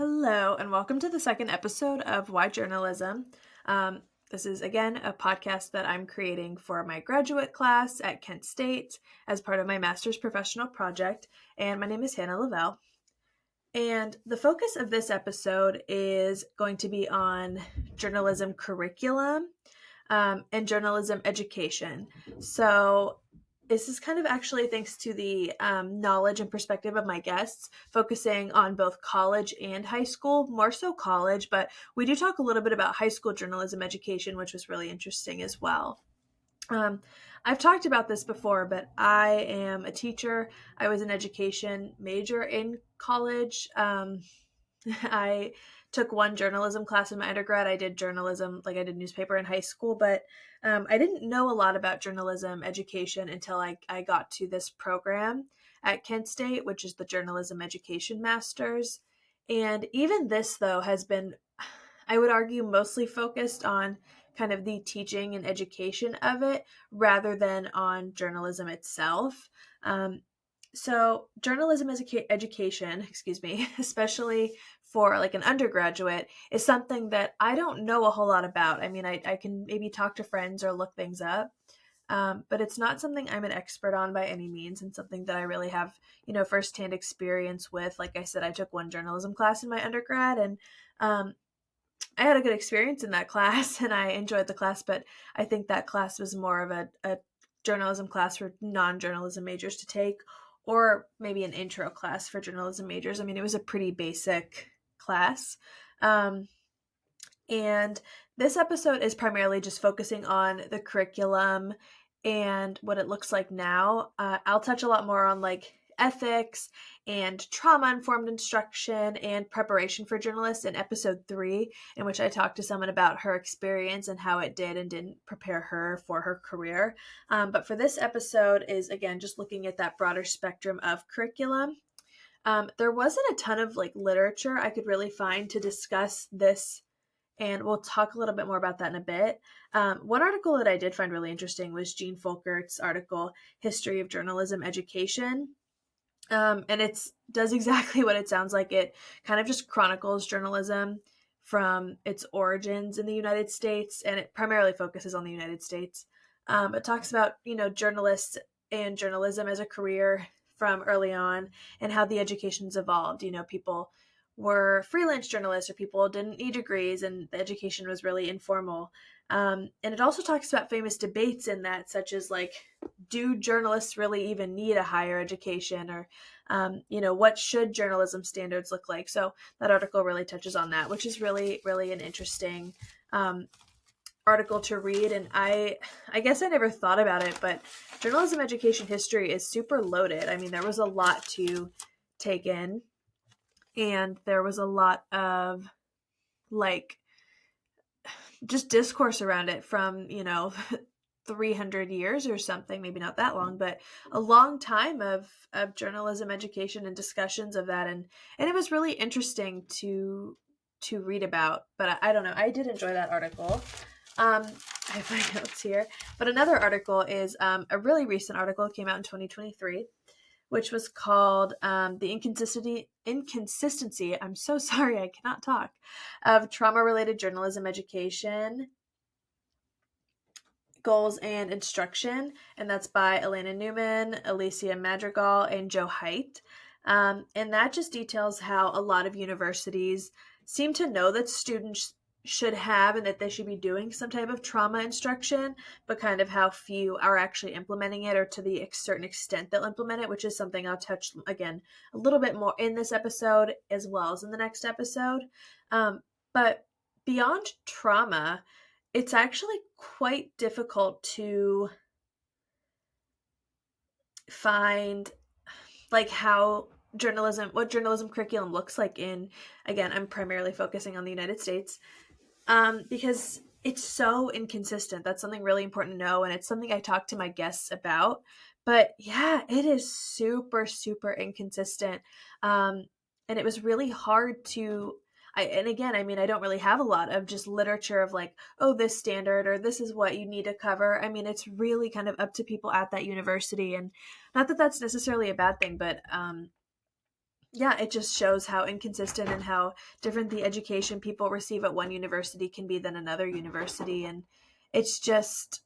Hello, and welcome to the second episode of Why Journalism. This is, again, a podcast that I'm creating for my graduate class at Kent State as part of my master's professional project, and my name is Hannah Lavelle. And the focus of this episode is going to be on journalism curriculum and journalism education. So this is kind of actually thanks to the knowledge and perspective of my guests, focusing on both college and high school, more so college, but we do talk a little bit about high school journalism education, which was really interesting as well. I've talked about this before, but I am a teacher. I was an education major in college. I took one journalism class in my undergrad. I did journalism, like I did newspaper in high school, but I didn't know a lot about journalism education until I got to this program at Kent State, which is the Journalism Education Masters. And even this, though, has been, I would argue, mostly focused on kind of the teaching and education of it rather than on journalism itself. So journalism education, especially for like an undergraduate, is something that I don't know a whole lot about. I mean, I can maybe talk to friends or look things up, but it's not something I'm an expert on by any means, and something that I really have, firsthand experience with. Like I said, I took one journalism class in my undergrad, and I had a good experience in that class, and I enjoyed the class, but I think that class was more of a journalism class for non-journalism majors to take, or maybe an intro class for journalism majors. I mean, it was a pretty basic class. And this episode is primarily just focusing on the curriculum and what it looks like now. I'll touch a lot more on like ethics and trauma-informed instruction and preparation for journalists in episode 3, in which I talked to someone about her experience and how it did and didn't prepare her for her career. But for this episode is, again, just looking at that broader spectrum of curriculum. There wasn't a ton of like literature I could really find to discuss this, and we'll talk a little bit more about that in a bit. One article that I did find really interesting was Jean Folkert's article, History of Journalism Education. And it does exactly what it sounds like. It kind of just chronicles journalism from its origins in the United States, and it primarily focuses on the United States. It talks about, journalists and journalism as a career from early on, and how the education's evolved. People were freelance journalists, or people didn't need degrees, and the education was really informal. And it also talks about famous debates in that, such as like, do journalists really even need a higher education, or what should journalism standards look like? So that article really touches on that, which is really, really an interesting article to read. And I guess I never thought about it, but journalism education history is super loaded. I mean, there was a lot to take in, and there was a lot of like just discourse around it from 300 years or something, maybe not that long, but a long time of journalism education and discussions of that, and it was really interesting to read about. But I don't know, I did enjoy that article. I have my notes here, but another article is a really recent article. It came out in 2023, which was called The Inconsistency, I'm so sorry, I cannot talk, of Trauma-Related Journalism Education, Goals and Instruction, and that's by Elena Newman, Alicia Madrigal, and Joe Haidt. And that just details how a lot of universities seem to know that students should have and that they should be doing some type of trauma instruction, but kind of how few are actually implementing it, or to the certain extent they'll implement it, which is something I'll touch again a little bit more in this episode as well as in the next episode. But beyond trauma, it's actually quite difficult to find like what journalism curriculum looks like in, again, I'm primarily focusing on the United States, because it's so inconsistent. That's something really important to know, and it's something I talk to my guests about. But yeah, it is super, super inconsistent. And it was really hard to, and again, I mean, I don't really have a lot of just literature of like, oh, this standard, or this is what you need to cover. I mean, it's really kind of up to people at that university, and not that that's necessarily a bad thing, but Yeah, it just shows how inconsistent and how different the education people receive at one university can be than another university. And it's just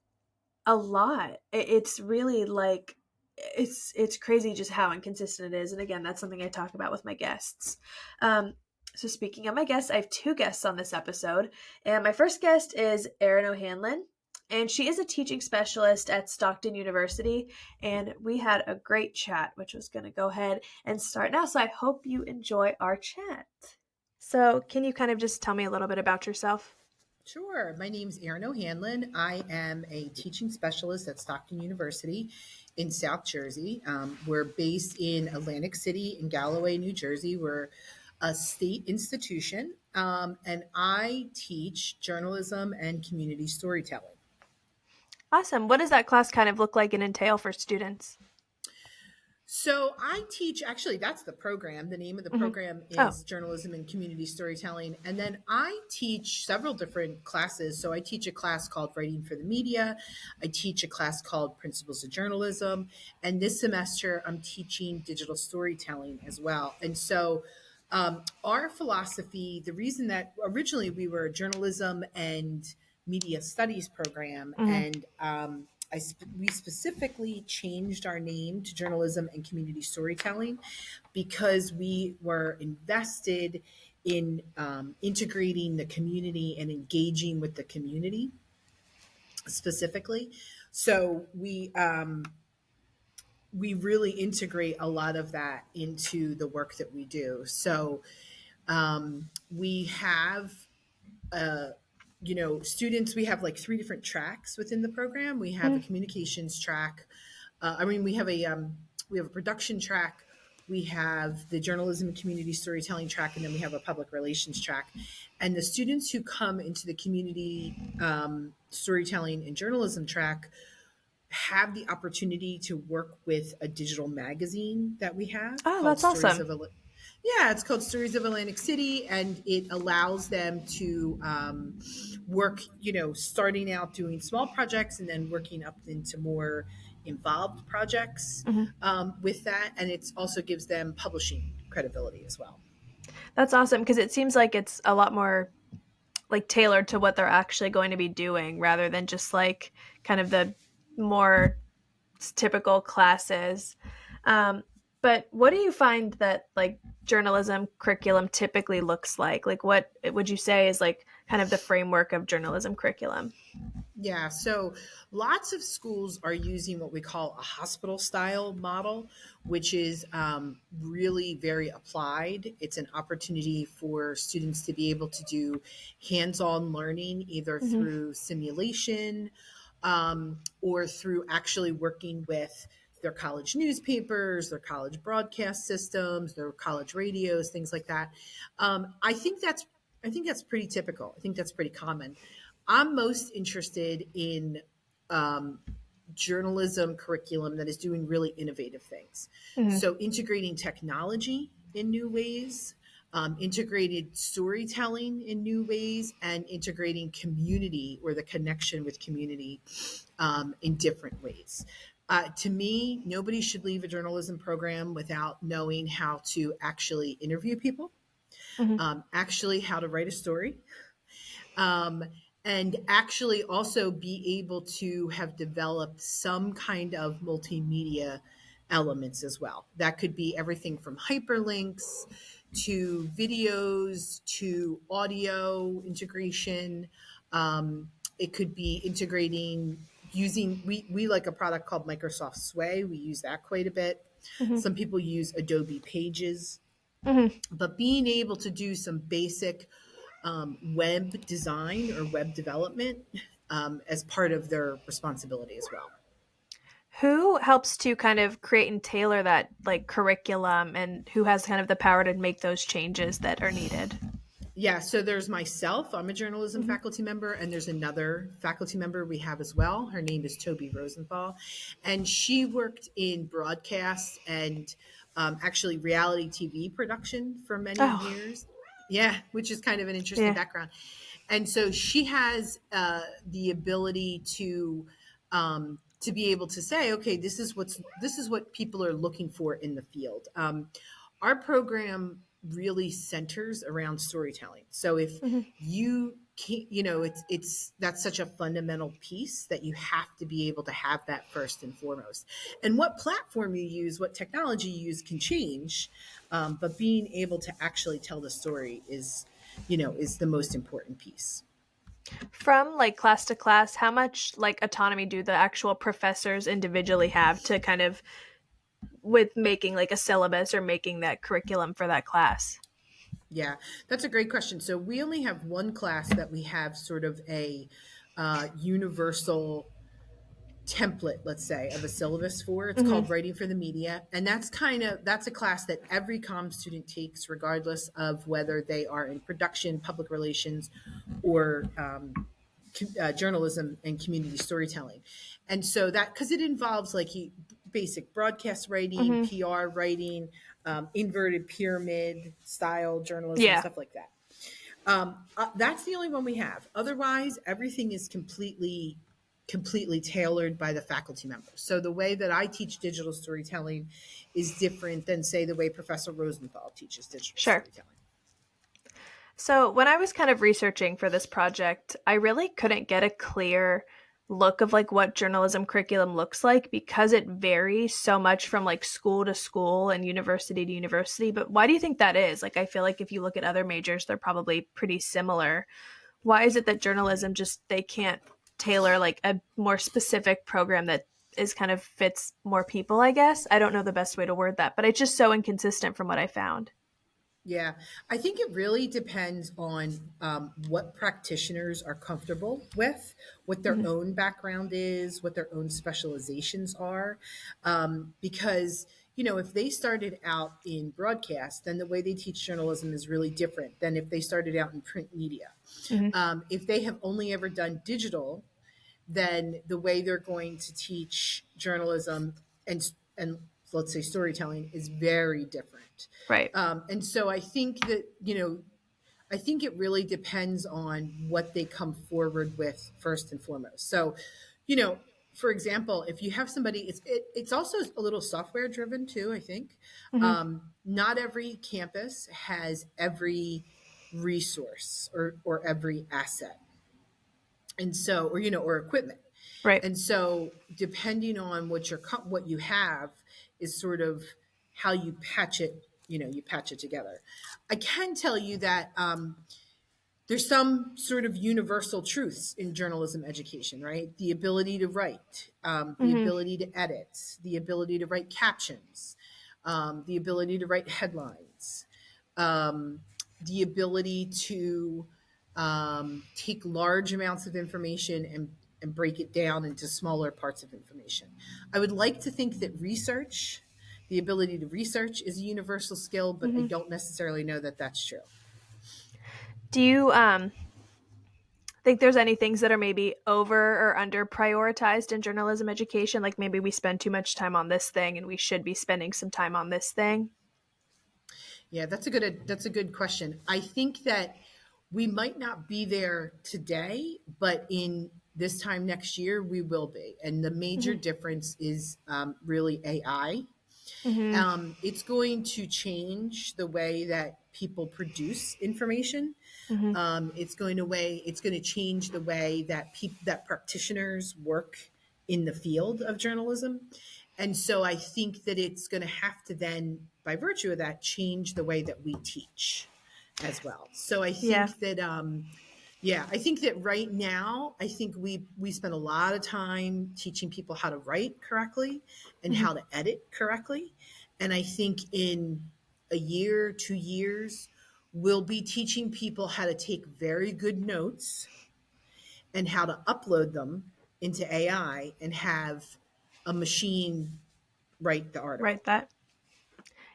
a lot. It's really like it's crazy just how inconsistent it is. And again, that's something I talk about with my guests. Um, so speaking of my guests, I have two guests on this episode, and my first guest is Erin O'Hanlon, and she is a teaching specialist at Stockton University. And we had a great chat, which was going to go ahead and start now. So I hope you enjoy our chat. So, can you kind of just tell me a little bit about yourself? Sure. My name's Erin O'Hanlon. I am a teaching specialist at Stockton University in South Jersey. We're based in Atlantic City in Galloway, New Jersey. We're a state institution, and I teach journalism and community storytelling. Awesome. What does that class kind of look like and entail for students? So I teach, actually, that's the program. The name of the Hmm. program Oh, is Journalism and Community Storytelling. And then I teach several different classes. So I teach a class called Writing for the Media. I teach a class called Principles of Journalism. And this semester, I'm teaching digital storytelling as well. And so our philosophy, the reason that originally we were a journalism and media studies program, hmm. and we specifically changed our name to journalism and community storytelling because we were invested in integrating the community and engaging with the community specifically. So we really integrate a lot of that into the work that we do. So we have students, we have like three different tracks within the program. We have a Hmm. communications track. We have a production track. We have the journalism and community storytelling track, and then we have a public relations track. And the students who come into the community storytelling and journalism track have the opportunity to work with a digital magazine that we have Oh, called that's Stories awesome. of yeah, it's called Stories of Atlantic City, and it allows them to work, starting out doing small projects and then working up into more involved projects Hmm. with that. And it also gives them publishing credibility as well. That's awesome because it seems like it's a lot more like tailored to what they're actually going to be doing rather than just like kind of the more typical classes. Um, but what do you find that like journalism curriculum typically looks like? Like, what would you say is like kind of the framework of journalism curriculum? Yeah, so lots of schools are using what we call a hospital style model, which is really very applied. It's an opportunity for students to be able to do hands on learning either Hmm. through simulation or through actually working with their college newspapers, their college broadcast systems, their college radios, things like that. I think that's pretty typical. I think that's pretty common. I'm most interested in um, journalism curriculum that is doing really innovative things. Hmm. So, integrating technology in new ways, integrated storytelling in new ways, and integrating community or the connection with community in different ways. To me, nobody should leave a journalism program without knowing how to actually interview people, Hmm. actually how to write a story, um, and actually also be able to have developed some kind of multimedia elements as well. That could be everything from hyperlinks to videos to audio integration. It could be integrating using we like a product called Microsoft Sway. We use that quite a bit. Hmm. Some people use Adobe Pages, Hmm. but being able to do some basic web design or web development as part of their responsibility as well. Who helps to kind of create and tailor that like curriculum, and who has kind of the power to make those changes that are needed? Yeah, so there's myself, I'm a journalism Hmm. faculty member, and there's another faculty member we have as well. Her name is Toby Rosenthal, and she worked in broadcast and actually reality TV production for many Oh, years. Yeah, which is kind of an interesting yeah. background. And so she has the ability to be able to say, okay, this is what people are looking for in the field. our program really centers around storytelling. So if Mhm. you can't, it's that's such a fundamental piece that you have to be able to have that first and foremost. And what platform you use, what technology you use can change, but being able to actually tell the story is the most important piece. From like class to class, how much like autonomy do the actual professors individually have to kind of with making like a syllabus or making that curriculum for that class? Yeah, that's a great question. So we only have one class that we have sort of a universal template, let's say, of a syllabus for. It's Mhm. called Writing for the Media, and that's a class that every comm student takes, regardless of whether they are in production, public relations, or journalism and community storytelling. And so that, because it involves like basic broadcast writing, Mhm. PR writing, inverted pyramid style journalism, Yeah. stuff like that. That's the only one we have. Otherwise, everything is completely tailored by the faculty members. So the way that I teach digital storytelling is different than, say, the way Professor Rosenthal teaches digital Sure. storytelling. So, when I was kind of researching for this project, I really couldn't get a clear look of like what journalism curriculum looks like because it varies so much from like school to school and university to university. But why do you think that is? Like, I feel like if you look at other majors, they're probably pretty similar. Why is it that journalism just they can't tailor like a more specific program that is kind of fits more people, I guess? I don't know the best way to word that, but it's just so inconsistent from what I found. Yeah, I think it really depends on what practitioners are comfortable with, what their Mhm. own background is, what their own specializations are. Because, if they started out in broadcast, then the way they teach journalism is really different than if they started out in print media. Mhm. If they have only ever done digital, then the way they're going to teach journalism and let's say storytelling is very different. Right. And so I think that I think it really depends on what they come forward with first and foremost. So, you know, for example, if you have somebody, it's also a little software driven too. I think Mhm. not every campus has every resource or every asset, and so or equipment. Right. And so depending on what you have is sort of how you patch it together. I can tell you that there's some sort of universal truths in journalism education, right? The ability to write, the Mhm. ability to edit, the ability to write captions, the ability to write headlines, um, the ability to take large amounts of information and break it down into smaller parts of information. I would like to think that the ability to research, is a universal skill, but I Mhm. don't necessarily know that that's true. Do you think there's any things that are maybe over or under prioritized in journalism education? Like maybe we spend too much time on this thing and we should be spending some time on this thing? Yeah, that's a good question. I think that we might not be there today, but in this time next year we will be. And the major Mhm. difference is really AI. Mhm. It's going to change the way that people produce information. Mhm. It's going to change the way that that practitioners work in the field of journalism. And so I think that it's going to have to then, by virtue of that, change the way that we teach as well. So I Yeah. think that yeah, I think that right now, I think we spend a lot of time teaching people how to write correctly and Mhm. how to edit correctly. And I think in a year, 2 years, we'll be teaching people how to take very good notes and how to upload them into AI and have a machine write the Right. article. That.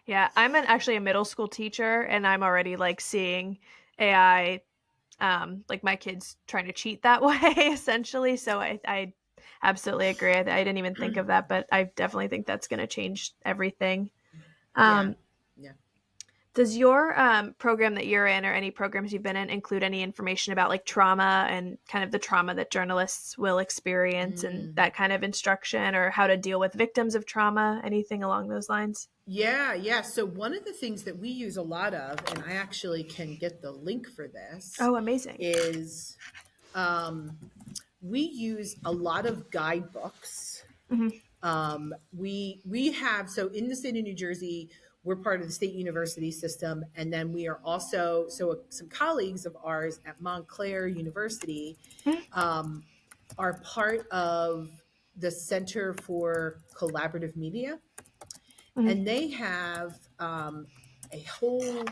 Yeah, actually a middle school teacher, and I'm already like seeing AI, like my kids trying to cheat that way, essentially. So I absolutely agree. I didn't even think of that, but I definitely think that's going to change everything. Yeah. Um, Yeah. Does your program that you're in, or any programs you've been in, include any information about like trauma and kind of the trauma that journalists will experience and Mm. that kind of instruction, or how to deal with victims of trauma, anything along those lines? Yeah, yeah. So one of the things that we use a lot of, and I actually can get the link for this, Oh, amazing. is um, we use a lot of guidebooks. Hmm. We have, so in the state of New Jersey, we're part of the state university system, and then we are also, so some colleagues of ours at Montclair University um, are part of the Center for Collaborative Media, Hmm. and they have a whole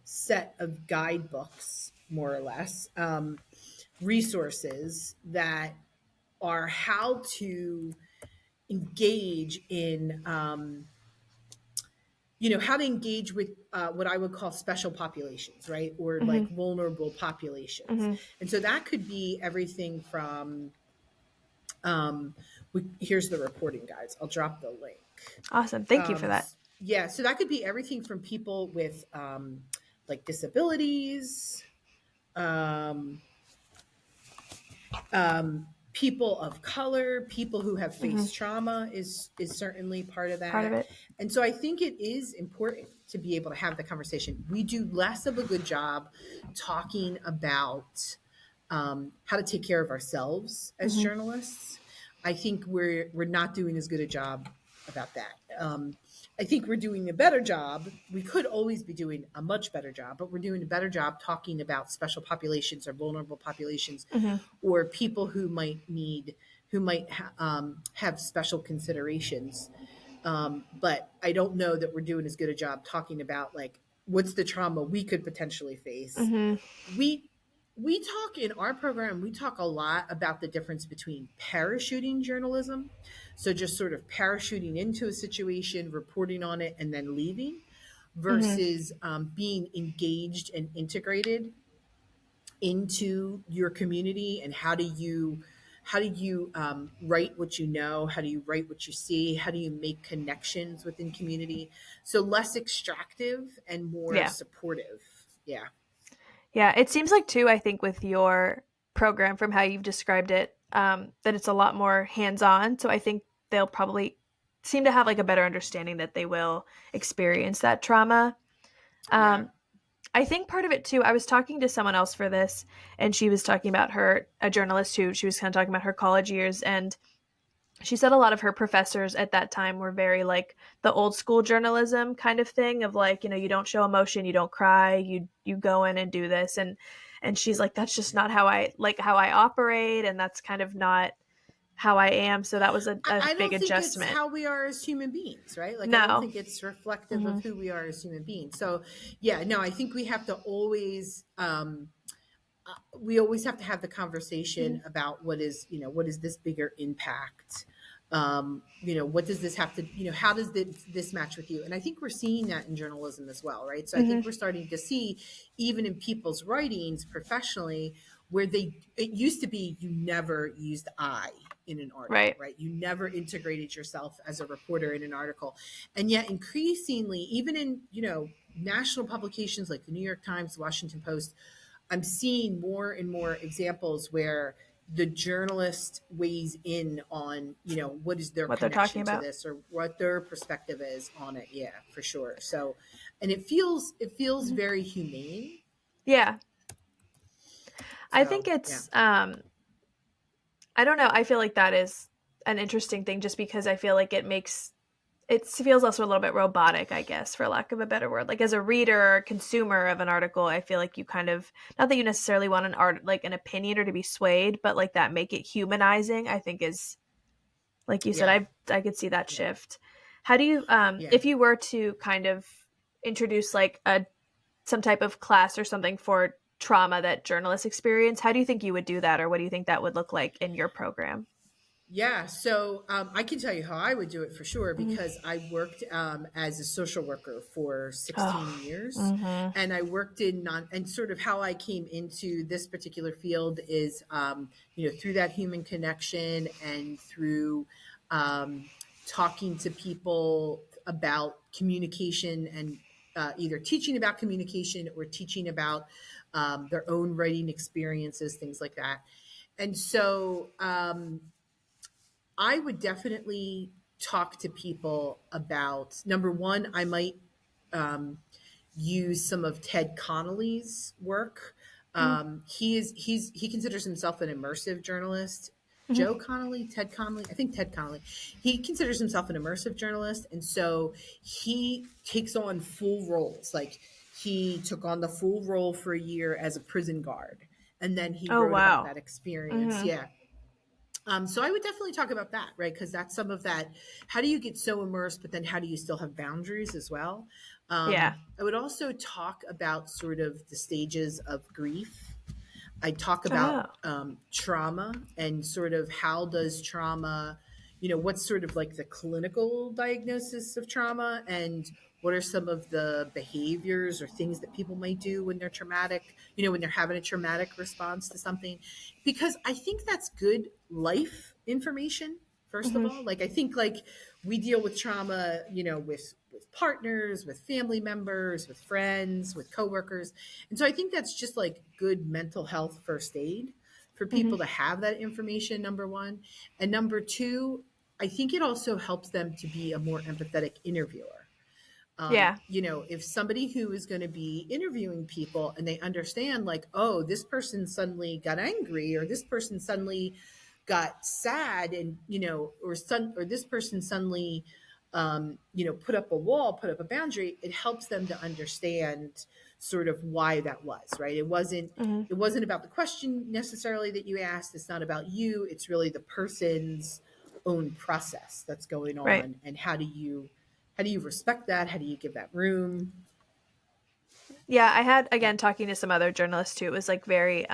set of guidebooks, more or less, resources that are how to engage in how to engage with what I would call special populations, right? Or Hmm. like vulnerable populations. Hmm. And so that could be everything from, here's the reporting guides. I'll drop the link. Awesome. Thank you for Um, that. yeah, so that could be everything from people with like disabilities, um, people of color, people who have Hmm. faced trauma is certainly part of Part of that. it. And so I think it is important to be able to have the conversation. We do less of a good job talking about how to take care of ourselves as Hmm. journalists. I think we're not doing as good a job about that. I think we're doing a better job. We could always be doing a much better job, but we're doing a better job talking about special populations or vulnerable populations, Hmm. or people who might have special considerations. But I don't know that we're doing as good a job talking about like what's the trauma we could potentially face. Hmm. We talk in our program, we talk a lot about the difference between parachuting journalism, so just sort of parachuting into a situation, reporting on it, and then leaving, Hmm. versus being engaged and integrated into your community. And how do you write what you know, how do you write what you see, how do you make connections within community, so less extractive and more Yeah. supportive. Yeah. Yeah. It seems like, too, I think with your program, from how you've described it, that it's a lot more hands on. So I think they'll probably seem to have like a better understanding that they will experience that trauma. Yeah. Um, I think part of it too, I was talking to someone else for this, and she was talking about a journalist who she was kind of talking about her college years. And she said a lot of her professors at that time were very like the old school journalism kind of thing of like, you don't show emotion, you don't cry, you go in and do this. And she's like, that's just not how I operate, and that's kind of not how I am. So that was a I big don't think it's adjustment. how we are as human beings, right? Like, I don't No. think it's reflective Hmm. of who we are as human beings. So, yeah, no, I think we always have to have the conversation about what is this bigger impact. What does this have to, how does this match with you? And I think we're seeing that in journalism as well, right? So I Hmm. think we're starting to see, even in people's writings professionally, where it used to be you never used I in an article, Right. right? You never integrated yourself as a reporter in an article. And yet increasingly, even in, national publications like the New York Times, the Washington Post, I'm seeing more and more examples where the journalist weighs in on, what is their What they're talking connection to about. this or what their perspective is on it. Yeah, for sure. So, and it feels Hmm. very humane. Yeah. I think So, yeah. it's I don't know. I feel like that is an interesting thing, just because I feel like it feels also a little bit robotic, I guess, for lack of a better word. Like as a reader or consumer of an article, I feel like you kind of, not that you necessarily want an opinion or to be swayed, but like that make it humanizing, I think is, like you said, Yeah. I could see that Yeah. shift. How do you Yeah. if you were to kind of introduce like a some type of class or something for trauma that journalists experience, how do you think you would do that, or what do you think that would look like in your program? Yeah, so I can tell you how I would do it for sure, Mm-hmm. because I worked as a social worker for 16 Oh. years, Mm-hmm. and I worked in and sort of how I came into this particular field is, through that human connection and through talking to people about communication and either teaching about communication or teaching about their own writing experiences, things like that. And so I would definitely talk to people about number one, I might um, use some of Ted Connolly's work. He considers himself an immersive journalist. Joe Mm-hmm. Connolly, Ted Connolly, I think Ted Connolly. He considers himself an immersive journalist, and so he takes on full roles. Like he took on the full role for a year as a prison guard, and then he Oh, wrote about wow. that experience. Mm-hmm. Yeah, so I would definitely talk about that, right? Because that's some of that. How do you get so immersed, but then how do you still have boundaries as well? Yeah. I would also talk about sort of the stages of grief. I talk about Oh. trauma and sort of how does trauma, what's sort of like the clinical diagnosis of trauma and what are some of the behaviors or things that people might do when they're traumatic, when they're having a traumatic response to something. Because I think that's good life information, first of Mm-hmm. all. Like I think like we deal with trauma, with partners, with family members, with friends, with coworkers. And so I think that's just like good mental health first aid for people Mm-hmm. to have that information, number one. And number two, I think it also helps them to be a more empathetic interviewer. Yeah. If somebody who is going to be interviewing people and they understand, like, oh, this person suddenly got angry, or this person suddenly got sad, and or this person suddenly, put up a wall, put up a boundary, it helps them to understand sort of why that was, right? Mm-hmm. It wasn't about the question necessarily that you asked. It's not about you. It's really the person's own process that's going Right. on, and how do you respect that? How do you give that room? Yeah, I had Yeah. again talking to some other journalists too. It was like very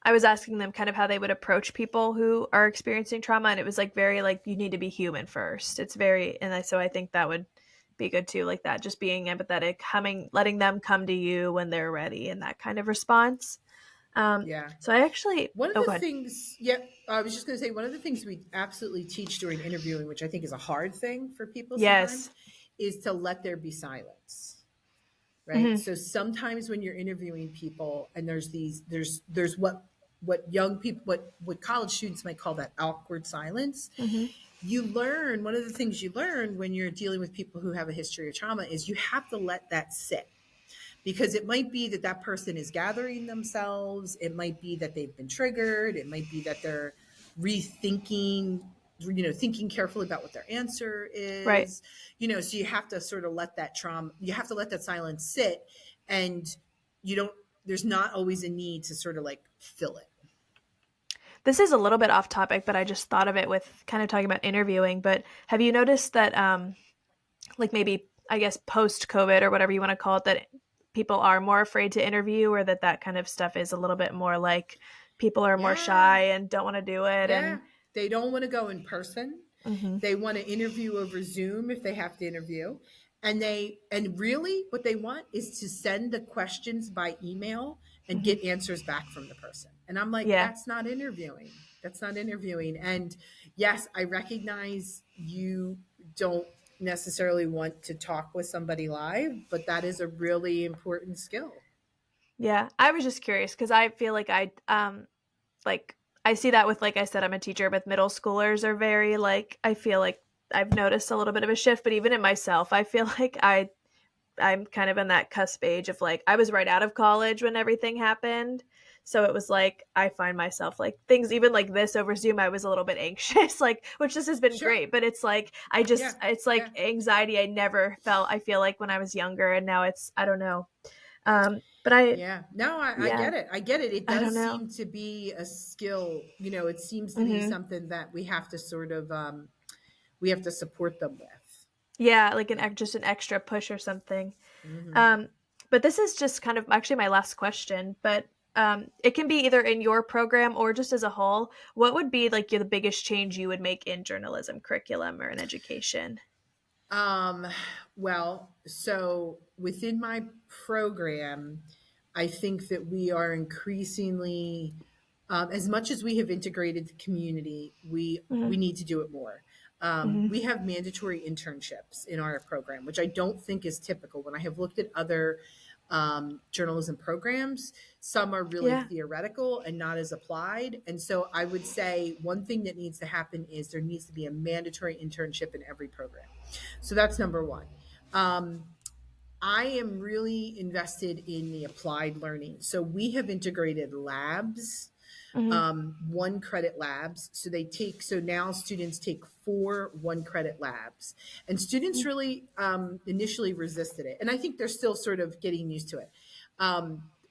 I was asking them kind of how they would approach people who are experiencing trauma, and it was like very like you need to be human first. It's very so I think that would be good too, like that, just being empathetic, coming, letting them come to you when they're ready, and that kind of response. Yeah. So I actually, One of oh, the go ahead. things, yeah, I was just going to say, one of the things we absolutely teach during interviewing, which I think is a hard thing for people sometimes, Yes. is to let there be silence, right? Mm-hmm. So sometimes when you're interviewing people and there's what young people, what college students might call that awkward silence, Mm-hmm. one of the things you learn when you're dealing with people who have a history of trauma is you have to let that sit, because it might be that that person is gathering themselves. It might be that they've been triggered. It might be that they're rethinking, thinking carefully about what their answer Right. is, so you have to sort of let that trauma, you have to let that silence sit, and you don't, there's not always a need to sort of like fill it. This is a little bit off topic, but I just thought of it with kind of talking about interviewing. But have you noticed that like maybe I guess post COVID or whatever you want to call it, that people are more afraid to interview, or that kind of stuff is a little bit more like people are more Yeah. shy and don't want to do it, and Yeah. They don't want to go in person. mm-hmm. They want to interview over Zoom if they have to interview. And really what they want is to send the questions by email and Mm-hmm. get answers back from the person. And I'm like, Yeah. that's not interviewing. That's not interviewing. And yes, I recognize you don't necessarily want to talk with somebody live, but that is a really important skill. Yeah, I was just curious because I feel like like I see that with, like I said, I'm a teacher, but middle schoolers are very like, I feel like I've noticed a little bit of a shift, but even in myself, I feel like I'm kind of in that cusp age of like I was right out of college when everything happened. So it was like I find myself like things even like this over Zoom, I was a little bit anxious, like, which this has been Sure. great, but it's like Yeah. it's like Yeah. anxiety I never felt, I feel like, when I was younger, and now it's, I don't know. But I, Yeah. No, I yeah, get it. I get it. It I don't does know. seem to be a skill. It seems to be Hmm. something that we have to sort of we have to support them with. Yeah, like Yeah. just an extra push or something. Hmm. Um, but this is just kind of actually my last question, but it can be either in your program or just as a whole. What would be like the biggest change you would make in journalism curriculum or in education? Um, well, so within my program, I think that we are increasingly, as much as we have integrated the community, we Hmm. need to do it more. Mhm. We have mandatory internships in our program, which I don't think is typical. When I have looked at other journalism programs, some are really Yeah. theoretical and not as applied. And so I would say one thing that needs to happen is there needs to be a mandatory internship in every program. So that's number one. Um, I am really invested in the applied learning. So we have integrated labs, Mhm. 1 credit labs. So now students take 4 1 credit labs. And students Mhm. really initially resisted it. And I think they're still sort of getting used to it.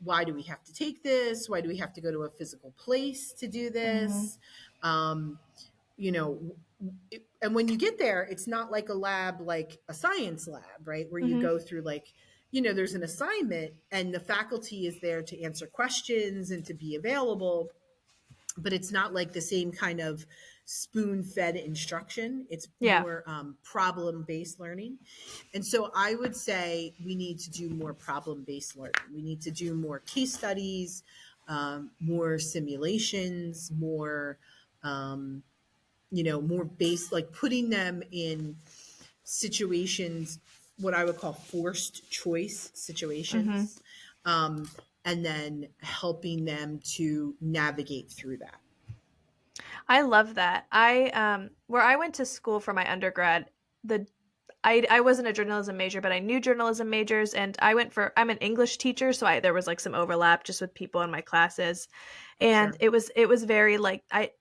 Why do we have to take this? Why do we have to go to a physical place to do Mhm. this? Um, you know, and when you get there, it's not like a lab, like a science lab, right? Where you Mhm. go through like, there's an assignment and the faculty is there to answer questions and to be available, but it's not like the same kind of spoon fed instruction. It's Yeah. more problem based learning. And so I would say we need to do more problem based learning. We need to do more case studies, more simulations, um, more based, like putting them in situations, what I would call forced choice Mhm. situations, um, and then helping them to navigate through that. I love that. Where I went to school for my undergrad, the I wasn't a journalism major, but I knew journalism majors, and I'm an English teacher, so there was like some overlap just with people in my classes. And Sure. it was very like I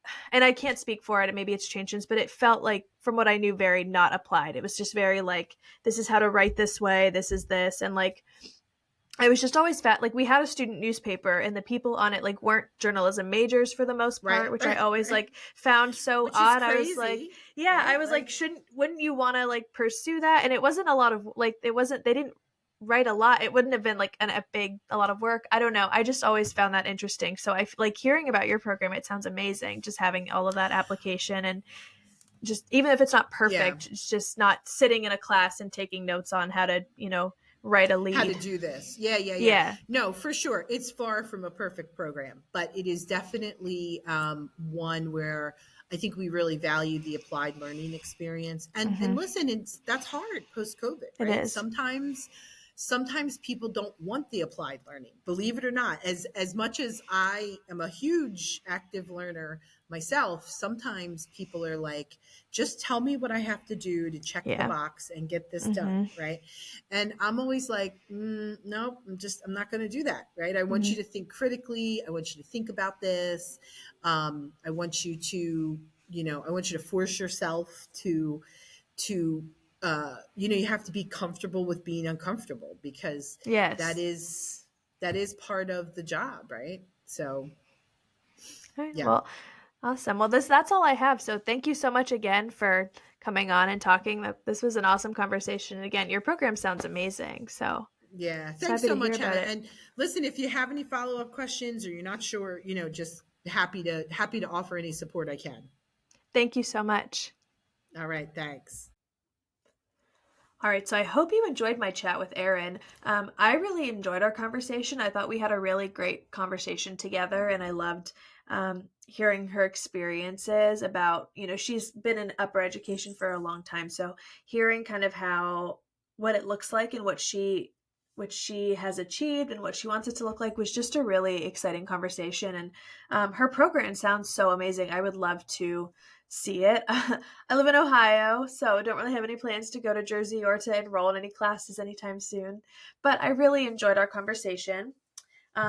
can't speak for it, and maybe it's changed since, but it felt like from what I knew very not applied. It was just very like, this is how to write this way, this is this, and like I was just always fat. Like we had a student newspaper, and the people on it like weren't journalism majors for the most part, Right, which I right, always right. like found so Which is odd. I was like, crazy, yeah, I right? was like, Like, wouldn't you want to like pursue that? And it wasn't a lot of like, they didn't write a lot. It wouldn't have been like a lot of work. I don't know. I just always found that interesting. So like hearing about your program. It sounds amazing. Just having all of that application, and just even if it's not yeah, perfect, it's just not sitting in a class and taking notes on how to write a how to lead. do this. Yeah, yeah, yeah. Yeah. No, for sure. It's far from a perfect program, but it is definitely one where I think we really value the applied learning experience. And Hmm. listen, that's hard post COVID, It right? is. Sometimes people don't want the applied learning. Believe it or not, as much as I am a huge active learner myself, sometimes people are like, just tell me what I have to do to check the Yeah. box and get this done, Hmm. right? And I'm always like, no, I'm not going to do that, right? I want Hmm. you to think critically. I want you to think about this. I want you to, I want you to force yourself to you have to be comfortable with being uncomfortable, because that Yes. is that is part of the job, right? So All right. yeah. Well, awesome. Well, that's all I have. So thank you so much again for coming on and talking. This was an awesome conversation. And again, your program sounds amazing. So Yeah, just thanks happy so to hear much, about Hannah. it. And listen, if you have any follow-up questions or you're not sure, just happy to offer any support I can. Thank you so much. All right, thanks. All right, so I hope you enjoyed my chat with Erin. I really enjoyed our conversation. I thought we had a really great conversation together, and I loved hearing her experiences about, she's been in upper education for a long time. So hearing kind of what it looks like and what she has achieved and what she wants it to look like was just a really exciting conversation. And her program sounds so amazing. I would love to see it. I live in Ohio, so don't really have any plans to go to Jersey or to enroll in any classes anytime soon. But I really enjoyed our conversation.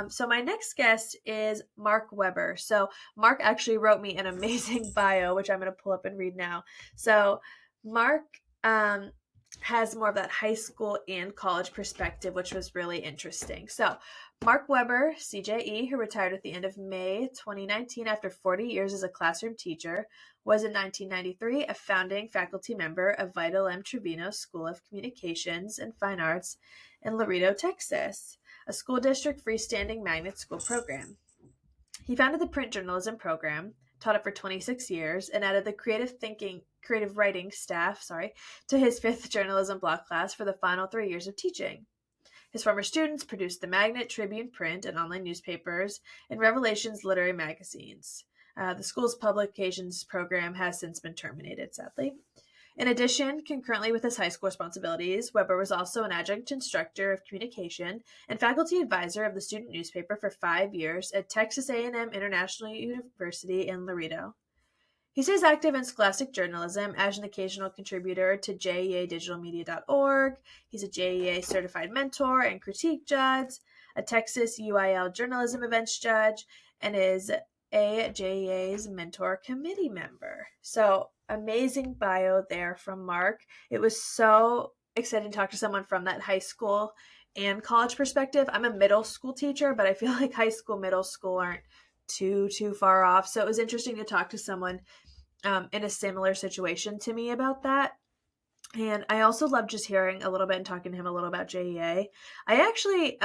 So my next guest is Mark Weber. So Mark actually wrote me an amazing bio, which I'm going to pull up and read now. So Mark has more of that high school and college perspective, which was really interesting. So Mark Weber, CJE, who retired at the end of May 2019 after 40 years as a classroom teacher, was in 1993 a founding faculty member of Vital M. Trevino School of Communications and Fine Arts in Laredo, Texas, a school district freestanding magnet school program. He founded the print journalism program, taught it for 26 years, and added the creative writing staff, to his fifth journalism block class for the final 3 years of teaching. His former students produced the Magnet, Tribune Print, and online newspapers, and Revelations literary magazines. The school's publications program has since been terminated, sadly. In addition, concurrently with his high school responsibilities, Weber was also an adjunct instructor of communication and faculty advisor of the student newspaper for 5 years at Texas A&M International University in Laredo. He stays active in scholastic journalism as an occasional contributor to JEAdigitalmedia.org. He's a JEA certified mentor and critique judge, a Texas UIL journalism events judge, and is a JEA's mentor committee member. So, amazing bio there from Mark. It was so exciting to talk to someone from that high school and college perspective. I'm a middle school teacher, but I feel like high school, middle school aren't too far off. So it was interesting to talk to someone in a similar situation to me about that. And I also love just hearing a little bit and talking to him a little about JEA. I actually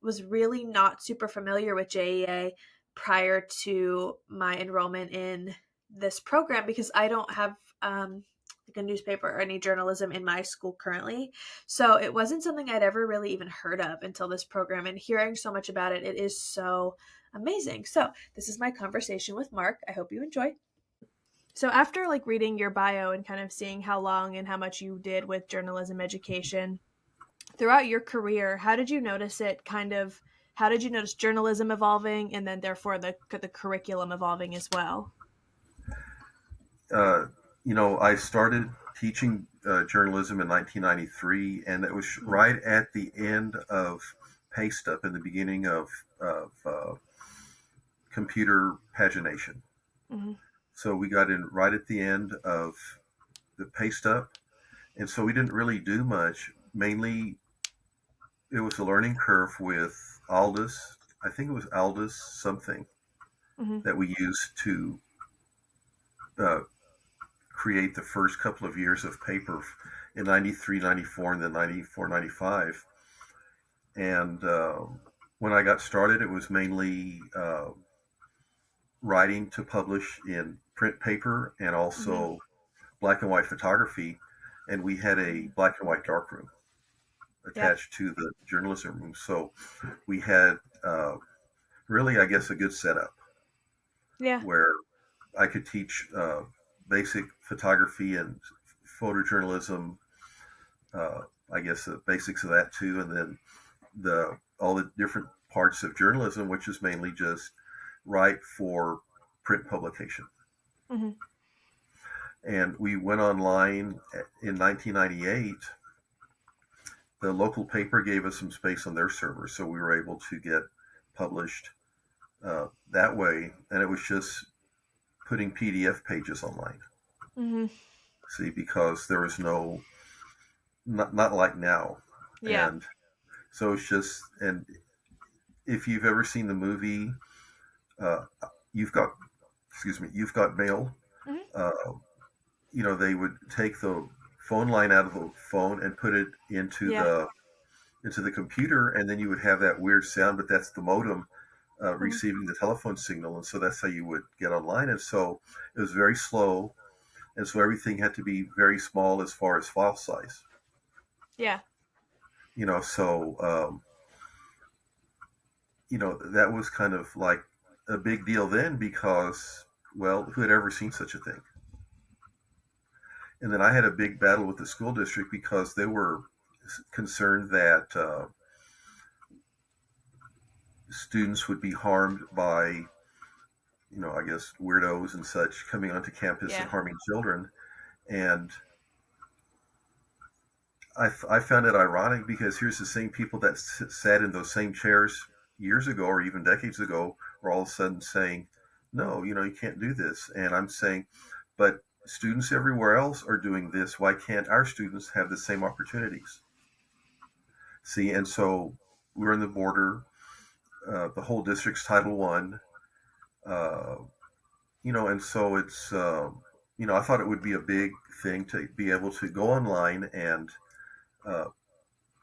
was really not super familiar with JEA prior to my enrollment in this program because I don't have like a newspaper or any journalism in my school currently. So it wasn't something I'd ever really even heard of until this program. And hearing so much about it, it is so amazing. So this is my conversation with Mark. I hope you enjoy. So after like reading your bio and kind of seeing how long and how much you did with journalism education throughout your career, how did you notice it kind of how did you notice journalism evolving and then therefore the curriculum evolving as well? uh, I started teaching journalism in 1993, and it was Mm-hmm. right at the end of Paste Up in the beginning of computer pagination. Mm-hmm. So we got in right at the end of the Paste Up, and so we didn't really do much. Mainly, it was a learning curve with Aldus. I think it was Aldus something Mm-hmm. that we used to uh, create the first couple of years of paper in 93, 94, and then 94, 95. And when I got started, it was mainly writing to publish in print paper and Mm-hmm. also black and white photography. And we had a black and white darkroom Yeah. attached to the journalism room. So we had really, I guess, a good setup Yeah. where I could teach basic photography and photojournalism, uh, I guess the basics of that too, and then the all the different parts of journalism, which is mainly just write for print publication. Mm-hmm. And we went online in 1998. The local paper gave us some space on their server, so we were able to get published that way. And it was just putting PDF pages online. Mm-hmm. See, because there was no, not like now. Yeah. And so it's just, and if you've ever seen the movie, uh, you've got, excuse me, you've got mail. Mm-hmm. Uh, they would take the phone line out of the phone and put it Yeah. into the computer, and then you would have that weird sound, but that's the modem Mm-hmm. receiving the telephone signal, and so that's how you would get online. And so it was very slow, and so everything had to be very small as far as file size. Yeah. So that was kind of like a big deal then because, well, who had ever seen such a thing? And then I had a big battle with the school district because they were concerned that students would be harmed by, I guess weirdos and such coming onto campus and Yeah. harming children. And I found it ironic because here's the same people that sat in those same chairs years ago or even decades ago were all of a sudden saying, no, you can't do this. And I'm saying, but students everywhere else are doing this. Why can't our students have the same opportunities? See, and so we're in the border. The whole district's Title One. Uh, and so it's, I thought it would be a big thing to be able to go online and uh,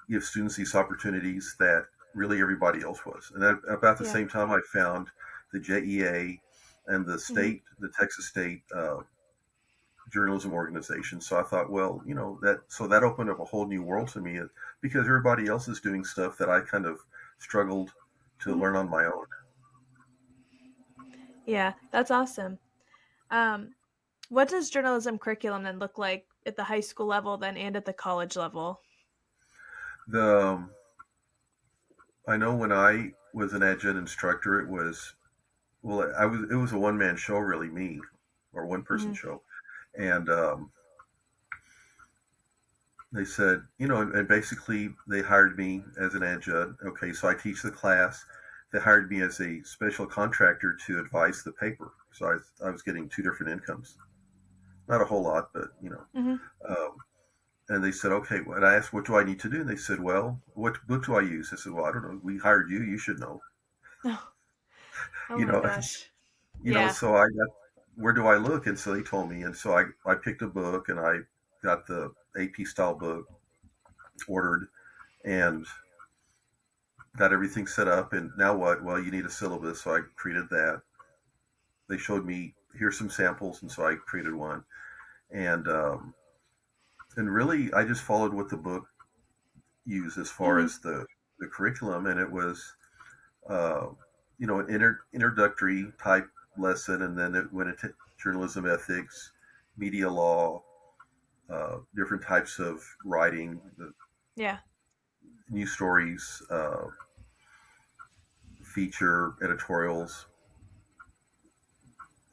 give students these opportunities that really everybody else was. And at about the Yeah. same time, I found the JEA and Mm-hmm. the Texas State journalism organization. So I thought, well, that opened up a whole new world to me because everybody else is doing stuff that I kind of struggled to Mm-hmm. learn on my own. Yeah, that's awesome. Um, what does journalism curriculum then look like at the high school level then and at the college level? The I know when I was an adjunct instructor, it was well, I was it was a one man show, really, me or one person Hmm. show, and they said, and basically they hired me as an adjunct. Okay, so I teach the class. They hired me as a special contractor to advise the paper. So I was getting two different incomes. Not a whole lot, but Hmm. Um, and they said, okay. And I asked, what do I need to do? And they said, well, what book do I use? I said, well, I don't know. We hired you. You should know. Oh, oh You my know, gosh. Yeah. so I got, where do I look? And so they told me. And so I picked a book and I got the AP style book ordered and got everything set up. And now what? Well, you need a syllabus. So I created that. They showed me, here's some samples. And so I created one. And, um, and really, I just followed what the book used as far Hmm. as the curriculum. And it was, uh, an introductory type lesson. And then it went into journalism ethics, media law, different types of writing, the Yeah. news stories, feature editorials,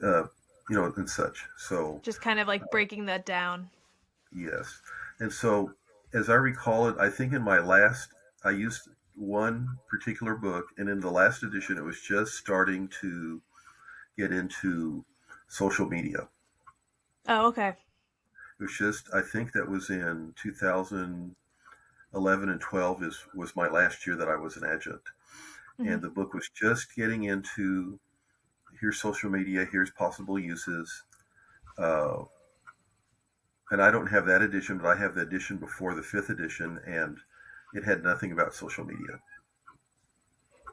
uh, and such. So, Just kind of like breaking that down. yes. And so, as I recall it, I think in my last, I used one particular book, and in the last edition, it was just starting to get into social media. Oh, okay. It was just, I think that was in 2011 and 12 was my last year that I was an adjunct. Hmm. And the book was just getting into here's social media, here's possible uses. Uh, and I don't have that edition, but I have the edition before the fifth edition, and it had nothing about social media.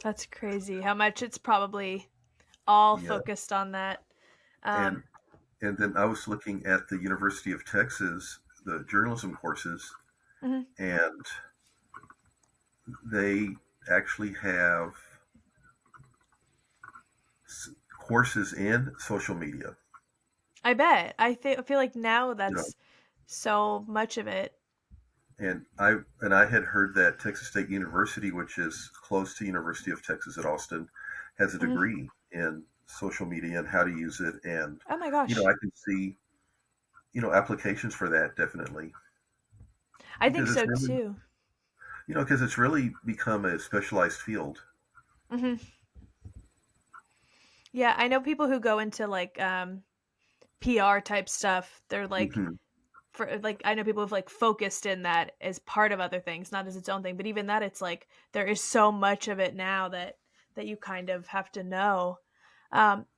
That's crazy how much it's probably all Yeah. focused on that. And Um, and then I was looking at the University of Texas, the journalism courses, mhm. and they actually have courses in social media. I bet. I feel like now You know, that's so much of it. and I had heard that Texas State University, which is close to University of Texas at Austin, has a Mhm. degree in social media and how to use it, and Oh my gosh. I can see applications for that definitely I think because it's so really too. become a specialized field. Hmm. Yeah, I know people who go into like PR type stuff. They're like Hmm. for like I know people who've like focused in that as part of other things, not as its own thing. But even that, it's like there is so much of it now that you kind of have to know.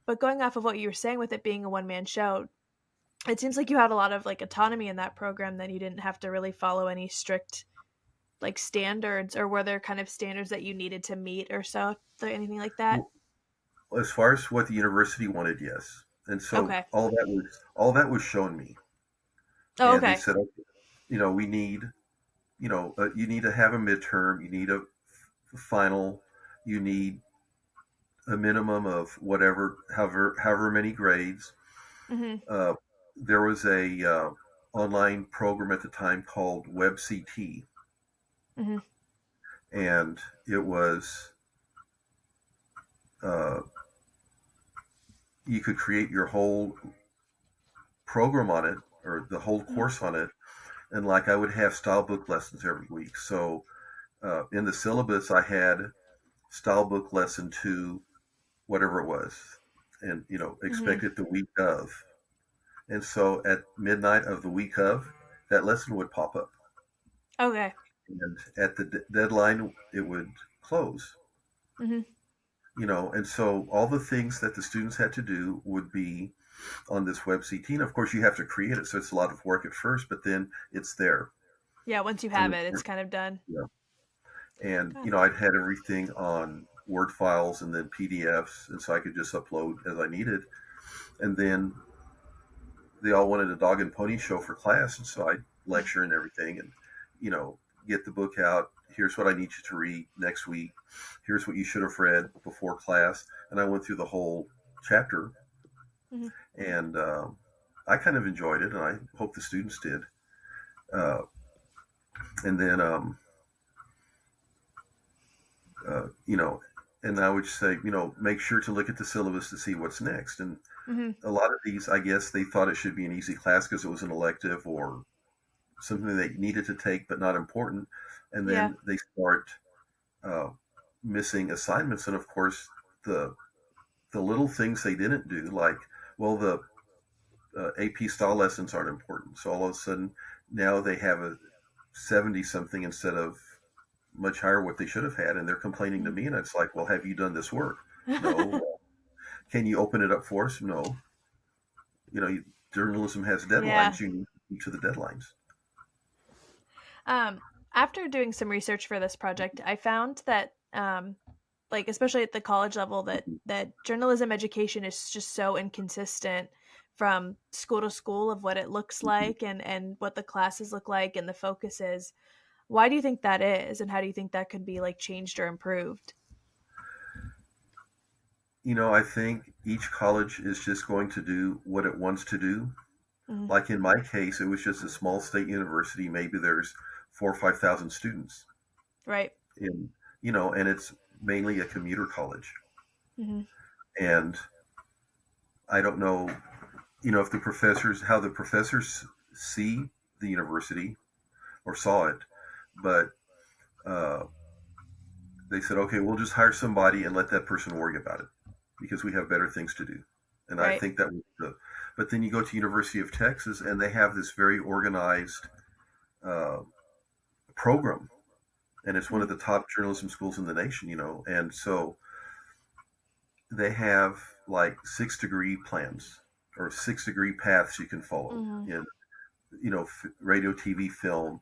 But going off of what you were saying with it being a one man show, it seems like you had a lot of like autonomy in that program. That you didn't have to really follow any strict like standards, or were there kind of standards that you needed to meet or so, or anything like that? Well, as far as what the university wanted, yes, and so Okay. all that was shown me, Oh, and they okay. said, okay, we need you need to have a midterm, you need a final, you need a minimum of whatever, however many grades. Hmm. Uh, there was a online program at the time called WebCT, Hmm. and it was uh, you could create your whole program on it or the whole Hmm. course on it, and like I would have style book lessons every week. So in the syllabus, I had style book lesson two, whatever it was, and Hmm. expect it the week of. And so at midnight of the week of, that lesson would pop up. Okay. And at the deadline, it would close. Hmm. And so all the things that the students had to do would be on this WebCT. And of course, you have to create it. So it's a lot of work at first, but then it's there. Yeah, once you And, have it, it's kind of done. yeah. And God. I'd had everything on Word files and then PDFs. And so I could just upload as I needed. And then they all wanted a dog and pony show for class, and so I lecture and everything, and you know, get the book out. Here's what I need you to read next week. Here's what you should have read before class, and I went through the whole chapter, Mhm. and I kind of enjoyed it, and I hope the students did. Uh, and then, you know, and I would say, make sure to look at the syllabus to see what's next. And Mhm. a lot of these, I guess, they thought it should be an easy class because it was an elective or something they needed to take but not important. And Yeah. then they start uh, missing assignments, and of course, the the little things they didn't do, like, well, the AP style lessons aren't important. So all of a sudden, now they have a 70 something instead of much higher what they should have had, and they're complaining to Mhm. me, and it's like, well, have you done this work? No. Can you open it up for us? No. You know, journalism has Yeah. deadlines. You need to keep to the deadlines. Um, After doing some research for this project, I found that, like especially at the college level, that journalism education is just so inconsistent from school to school of what it looks Mm-hmm. like and what the classes look like and the focus is. Why do you think that is, and how do you think that could be like changed or improved? I think each college is just going to do what it wants to do. Mhm. Like in my case, it was just a small state university. Maybe there's 4 or 5 thousand students Right. in, and it's mainly a commuter college. Mhm. And I don't know, if how the professors see the university or saw it, but uh, they said, okay, we'll just hire somebody and let that person worry about it because we have better things to do. And I Right. think that was but then you go to University of Texas and they have this very organized uh, program, and it's one Mhm. of the top journalism schools in the nation, and so they have like 6 degree plans or 6 degree paths you can follow Mhm. in, radio, TV, film,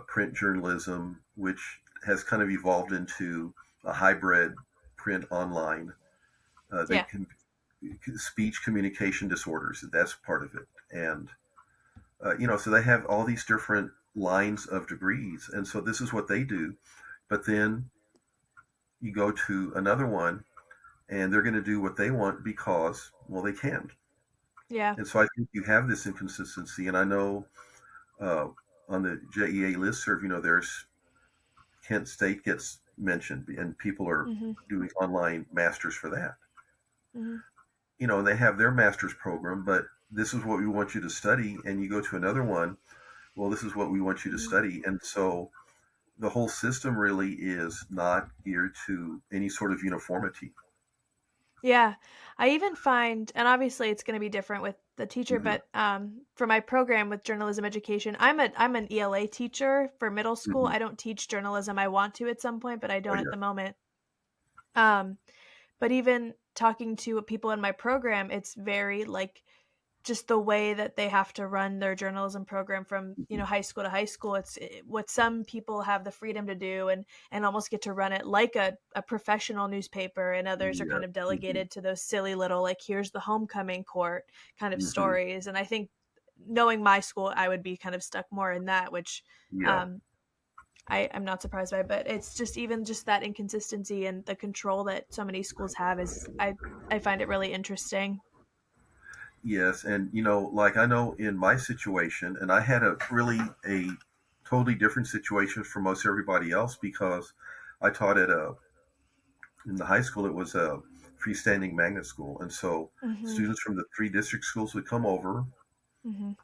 print journalism, which has kind of evolved into a hybrid print online. They Yeah. can speech communication disorders. That's part of it, and so they have all these different lines of degrees, and so this is what they do. But then you go to another one, and they're going to do what they want because, well, they can. Yeah. And so I think you have this inconsistency, and I know uh, on the JEA listserv, there's Kent State gets mentioned, and people are Mhm. doing online masters for that. Mhm. And they have their master's program, but this is what we want you to study. And you go to another one, well, this is what we want you to Mhm. study. And so the whole system really is not geared to any sort of uniformity. Yeah. I even find, and obviously it's going to be different with the teacher, Hmm. but for my program with journalism education, I'm an ELA teacher for middle school. Hmm. I don't teach journalism. I want to at some point, but I Oh, don't at yeah. the moment. Um, but even talking to people in my program, it's very like just the way that they have to run their journalism program from Hmm. high school to high school. What some people have the freedom to do and almost get to run it like a professional newspaper, and others are Yeah. kind of Hmm. delegated to those silly little like here's the homecoming court kind of Hmm. stories. And I think knowing my school, I would be kind of stuck more in that, which Yeah. um I'm not surprised by. But it's just even just that inconsistency and the control that so many schools have is I find it really interesting. Yes. And, like I know in my situation, and I had a totally different situation from most everybody else because I taught in the high school, it was a freestanding magnet school. And so Mhm. students from the 3 district schools would come over, Mhm.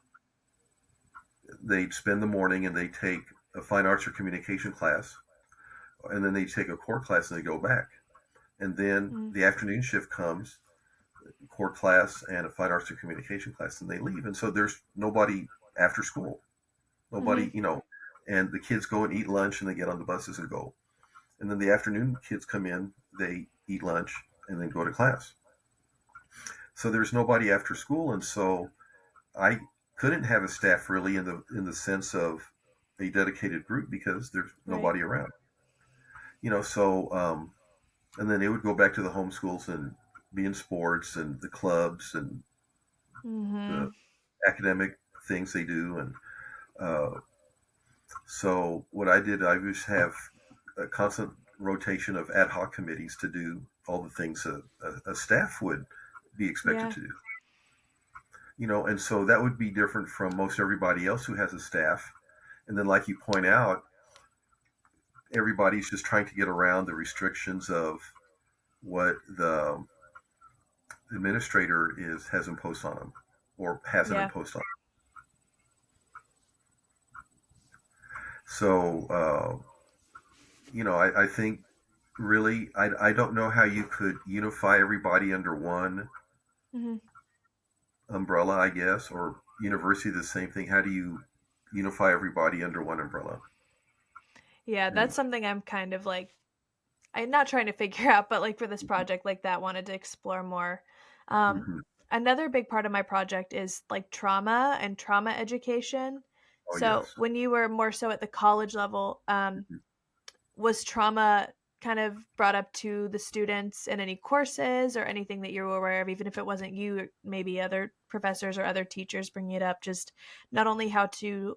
they'd spend the morning and they'd take a fine arts or communication class, and then they'd take a core class and they go back. And then Mhm. the afternoon shift comes, core class and a fine arts or communication class, and they leave. And so there's nobody after school. Mhm. Nobody, and the kids go and eat lunch and they get on the buses and go. And then the afternoon kids come in, they eat lunch and then go to class. So there's nobody after school, and so I couldn't have a staff really in the sense of a dedicated group because there's Right. nobody around. So and then they would go back to the home schools and be in sports and the clubs and the Mhm. academic things they do. And uh, so what I did, I just have a constant rotation of ad hoc committees to do all the things a staff would be expected Yeah. to do. And so that would be different from most everybody else who has a staff. And then, like you point out, everybody's just trying to get around the restrictions of what the administrator is has imposed on them or hasn't Yeah. imposed on them. So, I think really, I don't know how you could unify everybody under one Hmm. umbrella, I guess, or university, the same thing. How do you unify everybody under one umbrella? Yeah, And that's something I'm kind of like I'm not trying to figure out, but like for this project like that wanted to explore more. Um mhm. Another big part of my project is like trauma and trauma education. Oh, So, yes. when you were more so at the college level, Mhm. was trauma kind of brought up to the students in any courses or anything that you were aware of, even if it wasn't you, maybe other professors or other teachers bringing it up, just not only how to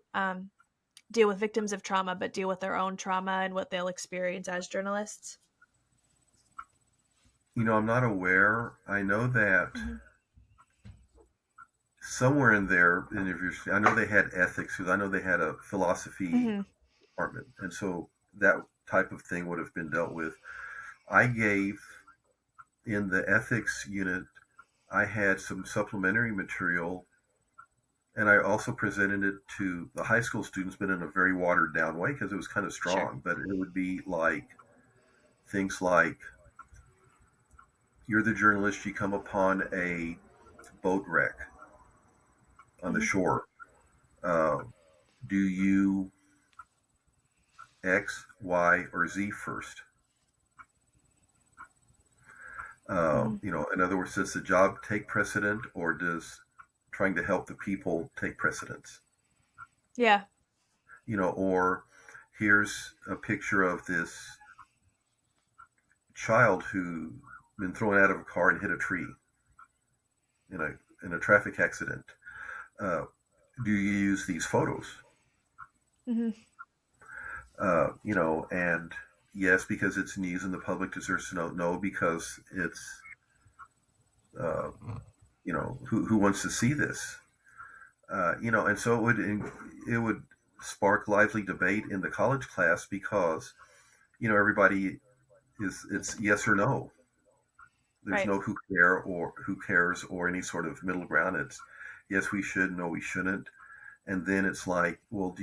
deal with victims of trauma, but deal with their own trauma and what they'll experience as journalists? I'm not aware. I know that Hmm. somewhere in there, in if I know they had ethics because I know they had a philosophy Hmm. department, and so that type of thing would have been dealt with. I gave in the ethics unit. I had some supplementary material, and I also presented it to the high school students, but in a very watered down way because it was kind of Sure. strong. But it would be like things like you're the journalist, you come upon a boat wreck on the Hmm. shore. Uh, do you X, Y, or Z first? Hmm. In other words, does the job take precedent or does trying to help the people take precedence? Yeah. Or here's a picture of this child who been thrown out of a car and hit a tree in a traffic accident. Uh, do you use these photos? Hmm. And yes, because it's news and the public deserves to know. No, because it's uh, who wants to see this? And so it would spark lively debate in the college class because everybody it's yes or no. There's Right. no who care or who cares or any sort of middle ground. It's yes we should, no we shouldn't, and then it's like, well,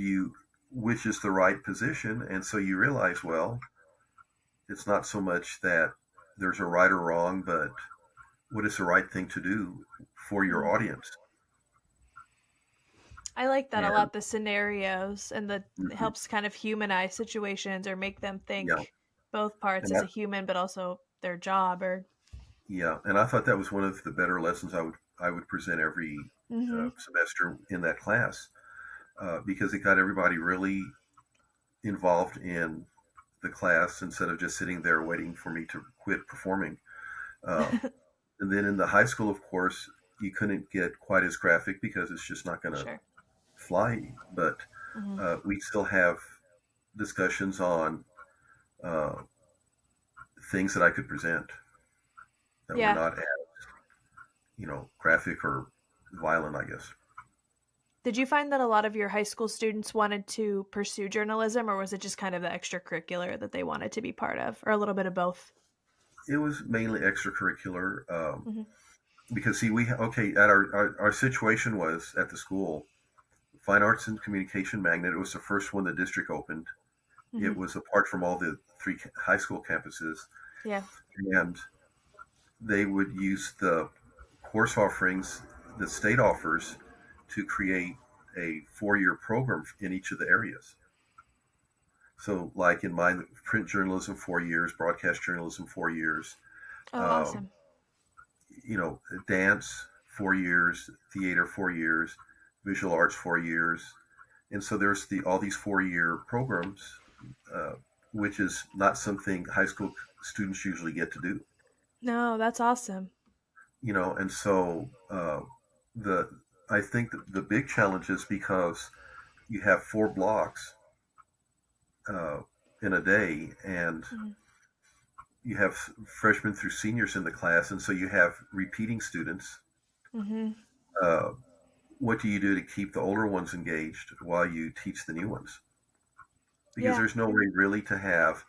which is the right position? And so you realize, well, it's not so much that there's a right or wrong, but what is the right thing to do for your Hmm. audience? I like that a And lot, the scenarios, and the it mhm, helps kind of humanize situations or make them yeah, think both parts and as a human, but also their job or. I thought that was one of the better lessons I would present every Hmm. semester in that class because it got everybody really involved in the class instead of just sitting there waiting for me to quit performing. Uh, and then in the high school, of course, you couldn't get quite as graphic because it's just not going to Sure. fly. But Hmm. we still have discussions on uh, things that I could present that were Yeah. not as graphic or violent, I guess. Did you find that a lot of your high school students wanted to pursue journalism, or was it just kind of the extracurricular that they wanted to be part of, or a little bit of both? It was mainly extracurricular Hmm. because see, at our situation was at the school, Fine Arts and Communication Magnet. It was the first one the district opened. Hmm. It was apart from all the three high school campuses, Yeah. and they would use the course offerings the state offers to create a 4-year program in each of the areas. So, like in mine, print journalism 4 years, broadcast journalism 4 years, Oh, um, awesome. dance 4 years, theater 4 years, visual arts 4 years, and so there's all these 4-year programs, uh, which is not something high school students usually get to do. No, that's awesome. And so the I think that the big challenge is because you have 4 blocks uh, in a day, and Hmm. you have freshmen through seniors in the class, and so you have repeating students. Mhm. Uh, what do you do to keep the older ones engaged while you teach the new ones? Because Yeah. there's no way really to have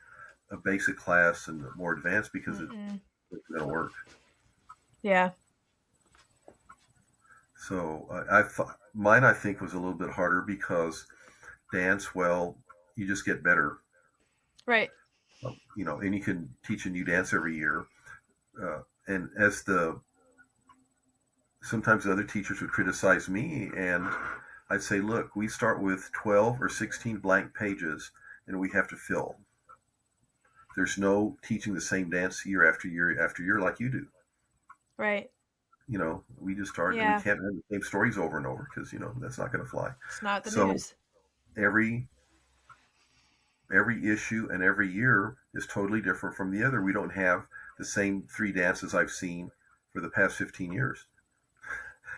a basic class and more advanced because it's Mm-mm. going to work. Yeah. So mine I think was a little bit harder because dance, well, you just get better, Right. and you can teach a new dance every year. And as the sometimes the other teachers would criticize me, and I'd say, look, we start with 12 or 16 blank pages, and we have to fill. There's no teaching the same dance year after year after year like you do. Right. We just start, and we Yeah. can't have the same stories over and over because that's not going to fly. It's not the So news. every every issue and every year is totally different from the other. We don't have the same three dances I've seen for the past 15 years,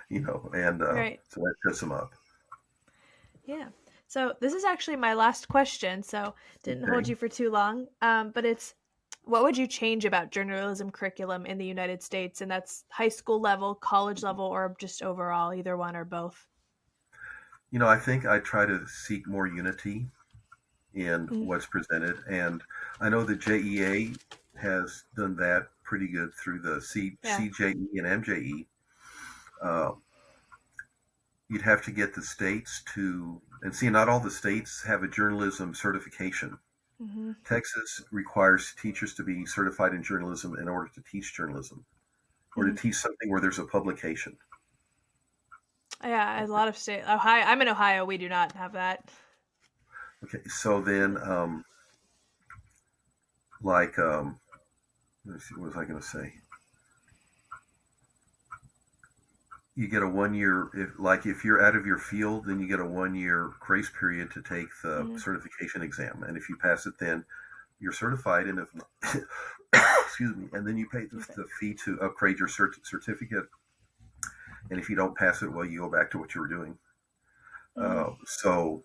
and Right. so that sets them up. Yeah. So this is actually my last question, so didn't hold Okay. you for too long. But it's what would you change about journalism curriculum in the United States? And that's high school level, college level, or just overall, either one or both. I think I try to seek more unity in Mm. what's presented, and I know the JEA has done that pretty good through the Yeah. CJE and MJE. Uh, you'd have to get the states to, and see, not all the states have a journalism certification. Hmm. Texas requires teachers to be certified in journalism in order to teach journalism or to Hmm. teach something where there's a publication. Yeah, a lot of state. Ohio. I'm in Ohio. We do not have that. Okay, so then, like, let's see, what was I going to say? You get a 1 year, if you're out of your field, then you get a 1 year grace period to take the Hmm. certification exam. And if you pass it, then you're certified. And if not, excuse me, and then you pay Okay. the fee to upgrade your certificate. And if you don't pass it, well, you go back to what you were doing. Hmm. So,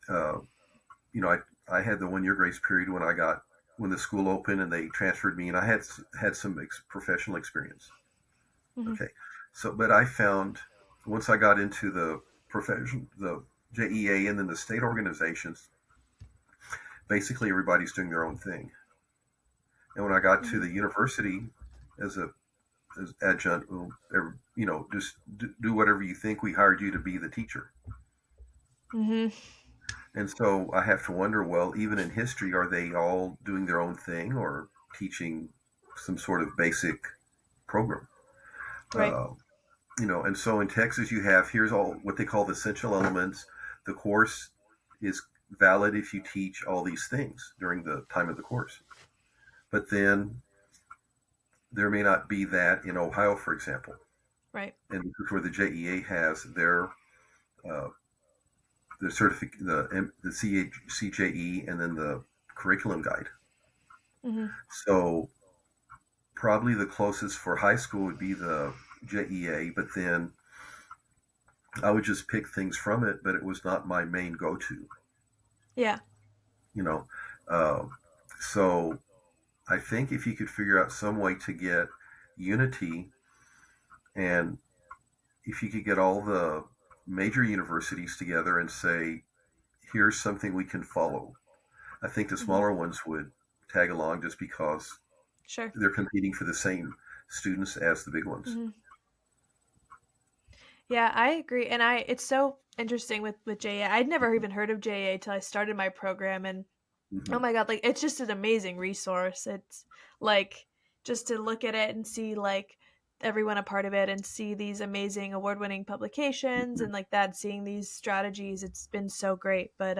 uh, I had the 1 year grace period when the school opened and they transferred me, and I had some professional experience. Hmm. Okay, so but I found once I got into the profession, the JEA, and then the state organizations, basically everybody's doing their own thing. And when I got to Hmm. the university as a as adjunct, well, just do whatever you think. We hired you to be the teacher. Hmm. And so I have to wonder, well, even in history, are they all doing their own thing or teaching some sort of basic program? Right. Uh, and so in Texas, you have here's all what they call the essential elements. The course is valid if you teach all these things during the time of the course. But then there may not be that in Ohio, for example. Right. And this is where the JEA has their uh, the CJE, and then the curriculum guide. Hmm. So probably the closest for high school would be the JEA, but then I would just pick things from it, but it was not my main go-to, Yeah. you know. Um, so I think if you could figure out some way to get unity, and if you could get all the major universities together and say, here's something we can follow, I think the Hmm. smaller ones would tag along just because Sure. they're competing for the same students as the big ones. Hmm. Yeah, I agree, and I it's so interesting with JA. I'd never even heard of JA till I started my program, and oh Hmm. my god, like it's just an amazing resource. It's like just to look at it and see like everyone a part of it and see these amazing award-winning publications Hmm. and like that seeing these strategies. It's been so great. But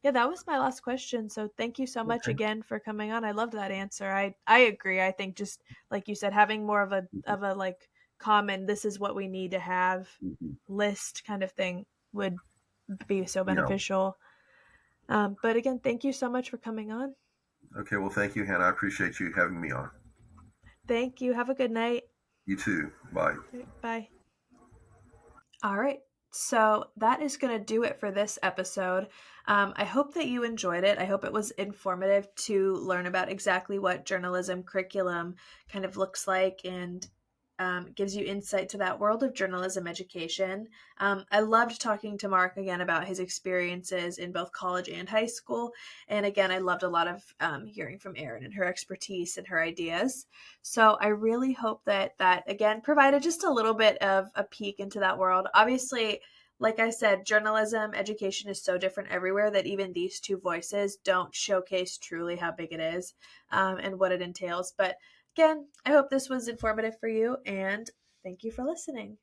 yeah, that was my last question. So thank you so much Okay. again for coming on. I loved that answer. I agree. I think just like you said having more Hmm. of a like common this is what we need to have Hmm. list kind of thing would be so Yeah. beneficial. But again, thank you so much for coming on. Okay. Well, thank you, Hannah. I appreciate you having me on. Thank you. Have a good night. You too. Bye. Bye. All right. So that is going to do it for this episode. I hope that you enjoyed it. I hope it was informative to learn about exactly what journalism curriculum kind of looks like and gives you insight to that world of journalism education. I loved talking to Mark again about his experiences in both college and high school. And again, I loved a lot of hearing from Erin and her expertise and her ideas. So I really hope that again provided just a little bit of a peek into that world. Obviously, like I said, journalism education is so different everywhere that even these two voices don't showcase truly how big it is and what it entails. But again, I hope this was informative for you, and thank you for listening.